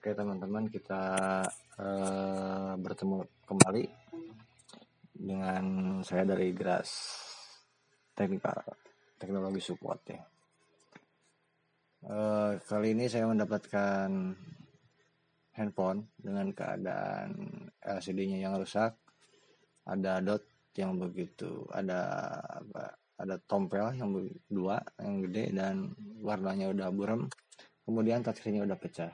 Oke teman-teman, kita bertemu kembali dengan saya dari Gras Teknologi Support ya. Kali ini saya mendapatkan handphone dengan keadaan LCD-nya yang rusak, ada dot yang begitu, ada tompel yang dua yang gede dan warnanya udah buram, kemudian touchscreen-nya udah pecah.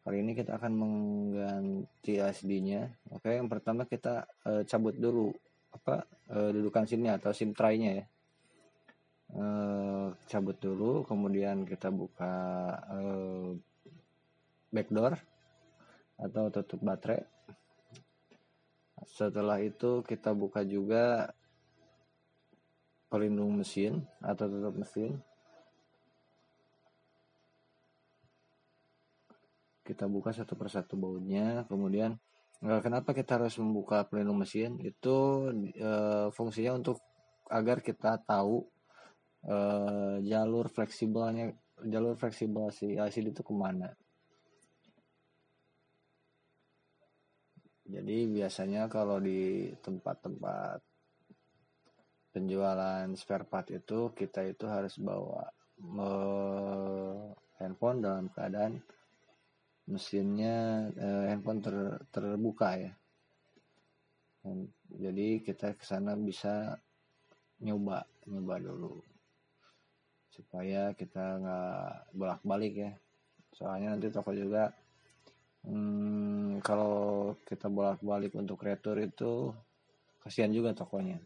Kali ini kita akan mengganti LCD-nya. Oke, yang pertama kita cabut dulu dudukan SIM-nya atau SIM tray-nya ya. Cabut dulu, kemudian kita buka backdoor atau tutup baterai. Setelah itu kita buka juga pelindung mesin atau tutup mesin. Kita buka satu persatu bautnya. Kemudian kenapa kita harus membuka pelindung mesin? Itu fungsinya untuk agar kita tahu jalur fleksibel si LCD itu kemana. Jadi biasanya kalau di tempat-tempat penjualan spare part itu, kita itu harus bawa handphone dalam keadaan mesinnya handphone terbuka ya. Jadi kita kesana bisa nyoba dulu supaya kita nggak bolak-balik ya. Soalnya nanti toko juga kalau kita bolak-balik untuk retur itu kasihan juga tokonya.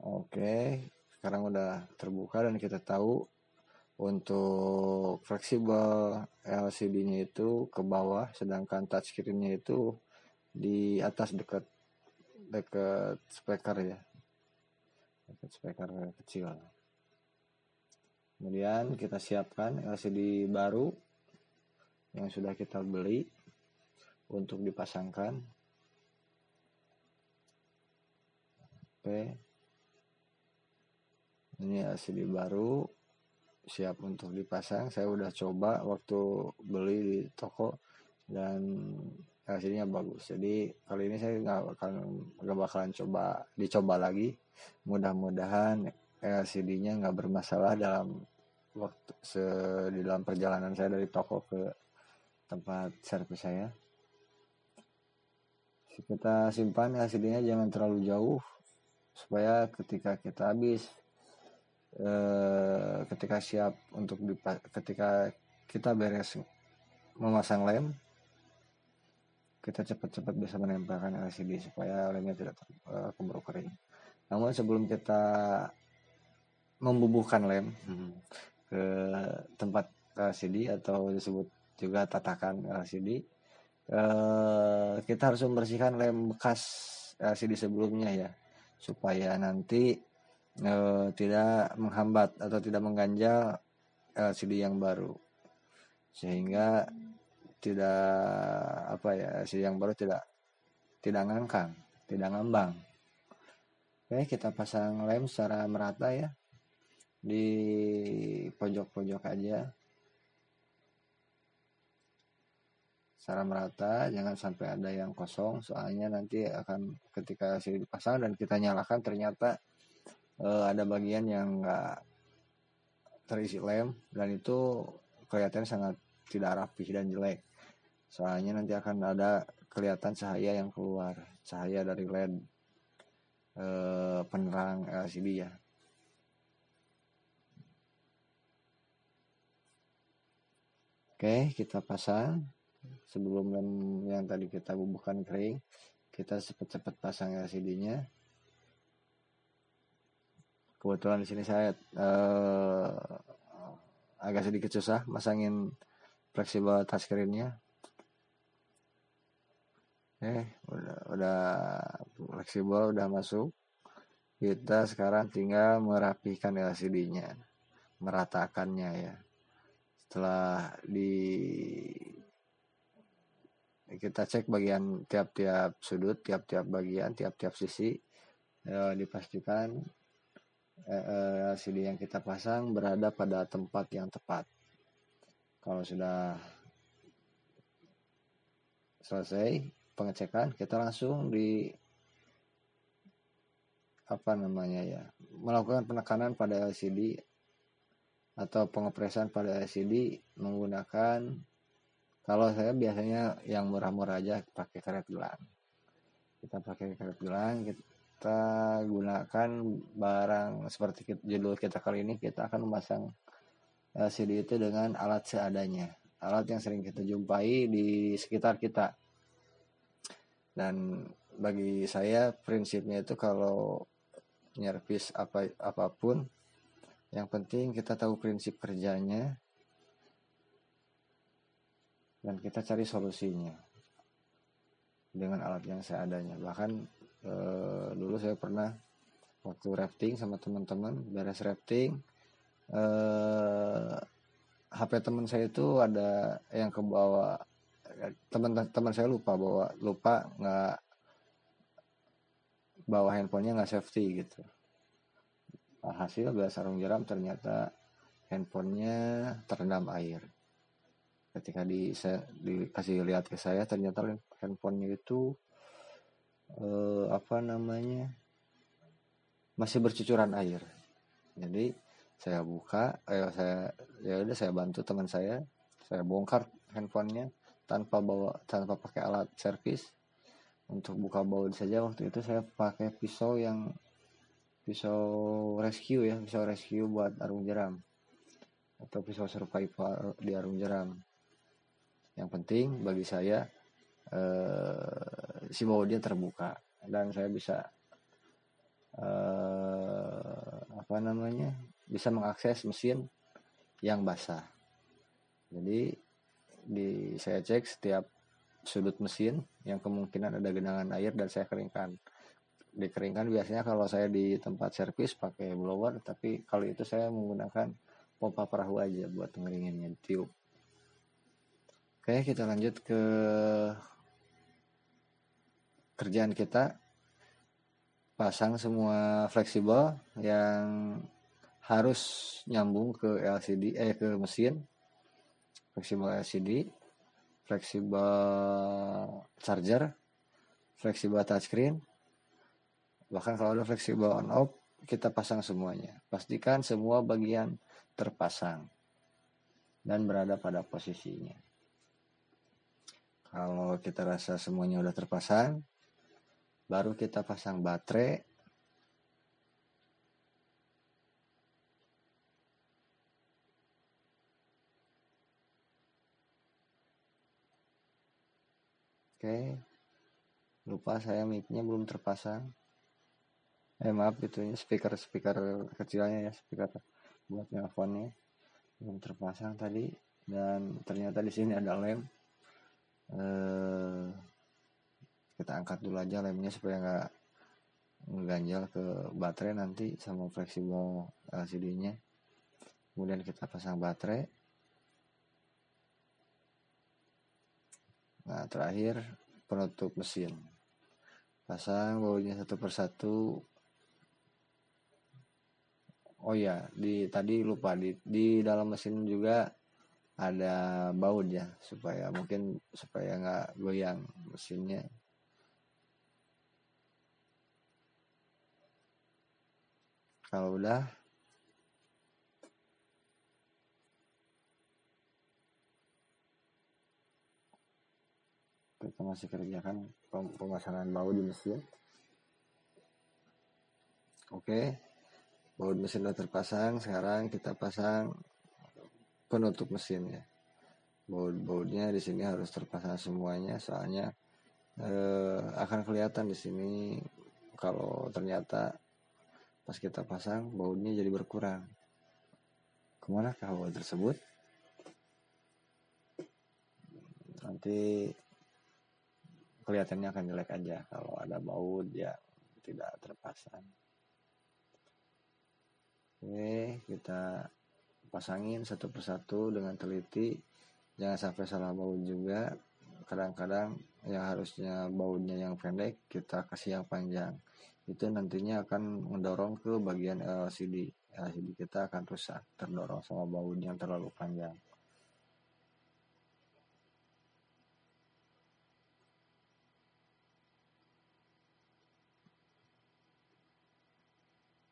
Oke, sekarang udah terbuka dan kita tahu untuk fleksibel LCD-nya itu ke bawah, sedangkan touchscreen-nya itu di atas dekat speaker ya, dekat speaker kecil. Kemudian kita siapkan LCD baru yang sudah kita beli untuk dipasangkan. Oke, ini LCD baru siap untuk dipasang. Saya udah coba waktu beli di toko dan LCD-nya bagus. Jadi kali ini saya nggak bakalan dicoba lagi. Mudah-mudahan LCD-nya nggak bermasalah dalam perjalanan saya dari toko ke tempat servis saya. Kita simpan LCD-nya jangan terlalu jauh supaya ketika kita ketika kita beres memasang lem, kita cepat-cepat bisa menempelkan LCD supaya lemnya tidak keburu kering. Namun sebelum kita membubuhkan lem ke tempat LCD atau disebut juga tatakan LCD, kita harus membersihkan lem bekas LCD sebelumnya ya, supaya nanti tidak menghambat atau tidak mengganjal LCD yang baru, sehingga LCD yang baru tidak ngangkang, tidak ngambang. Oke, kita pasang lem secara merata ya, di pojok-pojok aja secara merata, jangan sampai ada yang kosong, soalnya nanti akan ketika LCD dipasang dan kita nyalakan ternyata ada bagian yang enggak terisi lem dan itu kelihatan sangat tidak rapi dan jelek. Soalnya nanti akan ada kelihatan cahaya yang keluar, cahaya dari LED penerang LCD ya. Oke, kita pasang. Sebelum lem yang tadi kita bubuhkan kering, kita cepat-cepat pasang LCD-nya. Kebetulan di sini saya agak sedikit susah masangin fleksibel touchscreen-nya. Udah fleksibel, udah masuk. Kita sekarang tinggal merapihkan LCD-nya, meratakannya ya. Setelah kita cek bagian tiap-tiap sudut, tiap-tiap bagian, tiap-tiap sisi, dipastikan LCD yang kita pasang berada pada tempat yang tepat. Kalau sudah selesai pengecekan, kita langsung melakukan penekanan pada LCD atau pengepresan pada LCD menggunakan, kalau saya biasanya yang murah-murah aja pakai karet gelang. Kita pakai karet gelang, kita gunakan barang seperti judul kita kali ini. Kita akan memasang LCD itu dengan alat seadanya, alat yang sering kita jumpai di sekitar kita. Dan bagi saya prinsipnya itu kalau nyervis apapun, yang penting kita tahu prinsip kerjanya dan kita cari solusinya dengan alat yang seadanya. Bahkan dulu saya pernah waktu rafting sama teman-teman, beres rafting, HP teman saya itu ada yang kebawa. Teman saya lupa nggak bawa handphonenya, nggak safety gitu. Hasil beres sarung jeram ternyata handphonenya terendam air. Ketika dikasih lihat ke saya, ternyata handphonenya itu masih bercucuran air. Jadi saya buka, saya bantu teman saya bongkar handphonenya tanpa pakai alat servis. Untuk buka baut saja waktu itu saya pakai pisau rescue buat arung jeram, atau pisau survival di arung jeram. Yang penting bagi saya si bautnya terbuka dan saya bisa bisa mengakses mesin yang basah. Jadi saya cek setiap sudut mesin yang kemungkinan ada genangan air dan saya dikeringkan. Biasanya kalau saya di tempat servis pakai blower, tapi kali itu saya menggunakan pompa perahu aja buat ngeringinnya, tiup. Oke, kita lanjut ke kerjaan kita. Pasang semua fleksibel yang harus nyambung ke ke mesin. Fleksibel LCD, fleksibel charger, fleksibel touchscreen. Bahkan kalau ada fleksibel on off, kita pasang semuanya. Pastikan semua bagian terpasang dan berada pada posisinya. Kalau kita rasa semuanya udah terpasang, baru kita pasang baterai. Oke, lupa saya mic-nya belum terpasang. Maaf, itunya speaker kecilnya ya, speaker buat nelfonnya belum terpasang tadi. Dan ternyata di sini ada lem. Kita angkat dulu aja lemnya supaya nggak ngeganjal ke baterai nanti sama fleksibel LCD-nya. Kemudian kita pasang baterai. Nah, terakhir penutup mesin. Pasang bautnya satu persatu. Oh ya, tadi lupa di dalam mesin juga ada baut ya, supaya nggak goyang mesinnya. Kalau udah, kita masih kerjakan pemasangan baut di mesin. Oke, baut mesin udah terpasang. Sekarang kita pasang penutup mesin ya. Bautnya di sini harus terpasang semuanya, soalnya akan kelihatan di sini kalau ternyata pas kita pasang bautnya jadi berkurang. Kemana baut tersebut? Nanti kelihatannya akan jelek aja kalau ada baut yang tidak terpasang. Oke, kita pasangin satu persatu dengan teliti, jangan sampai salah baut juga. Kadang-kadang yang harusnya bautnya yang pendek kita kasih yang panjang, itu nantinya akan mendorong ke bagian LCD kita akan rusak terdorong sama baut yang terlalu panjang.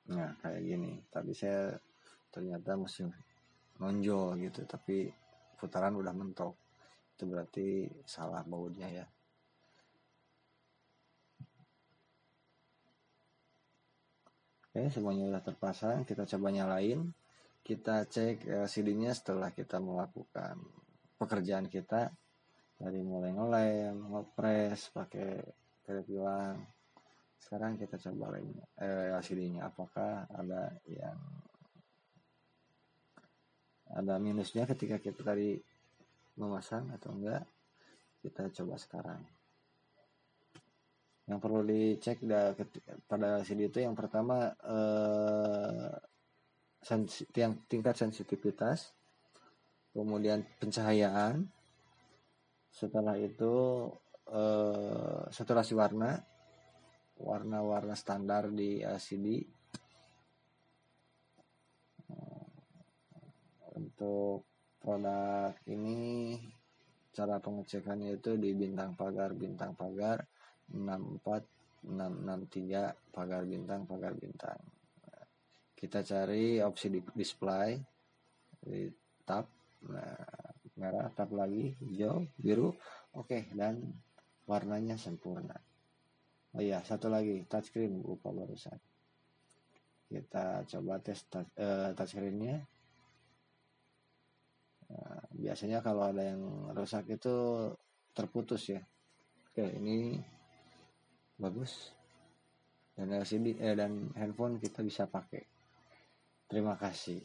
Nah kayak gini, tadi saya ternyata mesti nonjol gitu tapi putaran udah mentok, itu berarti salah bautnya ya. Oke, semuanya udah terpasang, kita coba nyalain, kita cek LCD-nya setelah kita melakukan pekerjaan kita dari mulai ngelem, ngepres pakai karet bilang. Sekarang kita coba LCD-nya apakah ada minusnya ketika kita tadi memasang atau enggak. Kita coba sekarang. Yang perlu dicek pada LCD itu yang pertama tingkat sensitivitas, kemudian pencahayaan, setelah itu saturasi warna standar di LCD. Untuk produk ini cara pengecekannya itu di bintang pagar 64 663 pagar bintang. Kita cari opsi display di tab, merah, tab lagi, hijau, biru, oke, dan warnanya sempurna. Oh iya, satu lagi, touchscreen lupa barusan. Kita coba tes touchscreen-nya. Nah, biasanya kalau ada yang rusak itu terputus ya. Oke, ini bagus. Dan LCD dan handphone kita bisa pakai. Terima kasih.